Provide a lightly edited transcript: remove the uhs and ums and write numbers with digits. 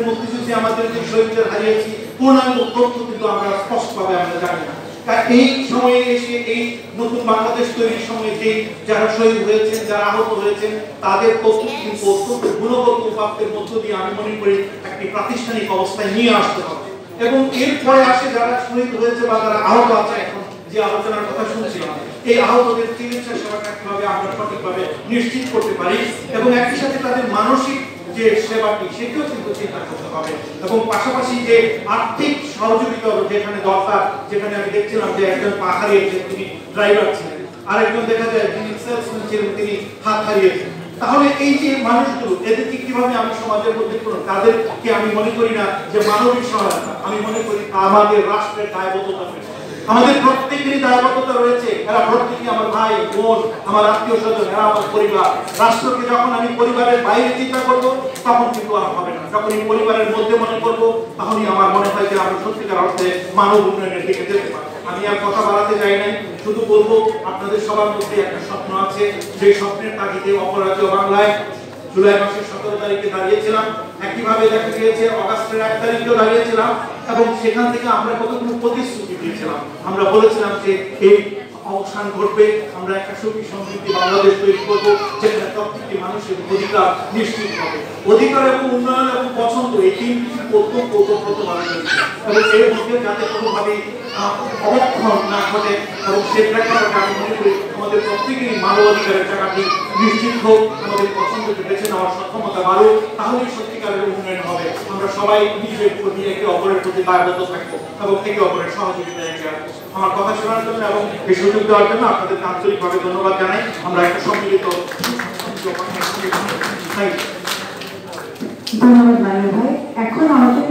মুক্তিযুদ্ধে আমাদের যে শহীদদের হারিয়েছি পূর্ণাঙ্গ তথ্য কিন্তু আমরা স্পষ্টভাবে আমরা জানি না। এই সময়ে এসে এই নতুন বাংলাদেশ তৈরির সময় যে যারা শহীদ হয়েছেন, যারা আহত হয়েছেন, তাদের তথ্য কিন্তু অত্যন্ত গুণগত উপাত্তের মধ্য দিয়ে আমি মনে করি একটি প্রাতিষ্ঠানিক অবস্থায় নিয়ে আসতে হবে। এবং এরপরে আসে যারা শহীদ হয়েছে বা যারা আহত আছে, এখন যে আলোচনার কথা শুনছিলাম, এই আহতদের চিকিৎসা সেবাটা কিভাবে আমরা সঠিকভাবে নিশ্চিত করতে পারি এবং একই সাথে তাদের মানসিক যে সেবাটি সেটিও কিন্তু চিন্তা করতে হবে। এবং পাশাপাশি যে আর্থিক সহযোগিতা যেখানে দরকার, যেখানে আমি দেখছিলাম যে একজন পা হারিয়েছেন, তিনি ড্রাইভার ছিলেন, আরেকজন দেখা যায় যিনি সেলসম্যান ছিলেন, তিনি হাত হারিয়েছেন। তাহলে এই যে মানুষগুলো, এদেরকে কিভাবে আমি সমাজের মধ্যে করব, তাদেরকে আমি মনে করি না যে মানবিক সহায়তা, আমি মনে করি আমাদের রাষ্ট্রের দায়বদ্ধতা রয়েছে, আমাদের প্রত্যেকেরই দায়বদ্ধতা রয়েছে। এরা প্রত্যেকে আমার ভাই বোন, আমার আত্মীয় স্বজন, এরা আমার পরিবার। রাষ্ট্রকে যখন আমি পরিবারের বাইরে চিন্তা করব তখন কিন্তু আর হবে না, যখন এই পরিবারের মধ্যে মনে করব তখনই আমার মনে হয় যে আমরা সত্যিকার অর্থে মানব উন্নয়নের দিকে যেতে পারবো। আমি আর কথা বাড়াতে চাই নাই, শুধু বলবো আপনাদের সবার মধ্যে একটা স্বপ্ন আছে, সেই স্বপ্নের তাগিদে অপরাজেয় বাংলায় জুলাই মাসের 17 তারিখে দাঁড়িয়েছিলাম, একইভাবে দেখা গিয়েছে অগাস্টের 1 তারিখেও দাঁড়িয়েছিলাম এবং সেখান থেকে আমরা কতগুলো প্রতিশ্রুতি দিয়েছিলাম। আমরা বলেছিলাম যে এই অবসান ঘটবে, আমরা একটা সুখী সমৃদ্ধি বাংলাদেশ তৈরি করবো, যেখানে প্রত্যেকটি মানুষের অধিকার নিশ্চিত হবে। অধিকার এবং উন্নয়ন এবং পছন্দ, এই তিনটি অত্যন্ত ওতপ্রোত ভাবে রয়েছে এবং এর মধ্যে যাতে কোনোভাবেই অবক্ষয় না ঘটে এবং সেই প্রেক্ষাপটে আমি মনে করি আমাদের প্রত্যেকেরই মানবাধিকারের জায়গাটি নিশ্চিত হোক, আমাদের পছন্দকে বেছে নেওয়ার সক্ষমতা বাড়ুক, তাহলেই সত্যিকারের উন্নয়ন হবে। আমরা সবাই নিজের প্রতি একে অপরের প্রতি দায়বদ্ধ থাকবো এবং একে অপরের সহযোগিতায় এগিয়ে আসবো। আমার কথা শোনার জন্য এবং এই সুযোগ দেওয়ার জন্য আপনাদেরকে আন্তরিকভাবে ধন্যবাদ জানাই। আমরা একটা সম্মিলিত ধন্যবাদ ভাই। এখন আমাদের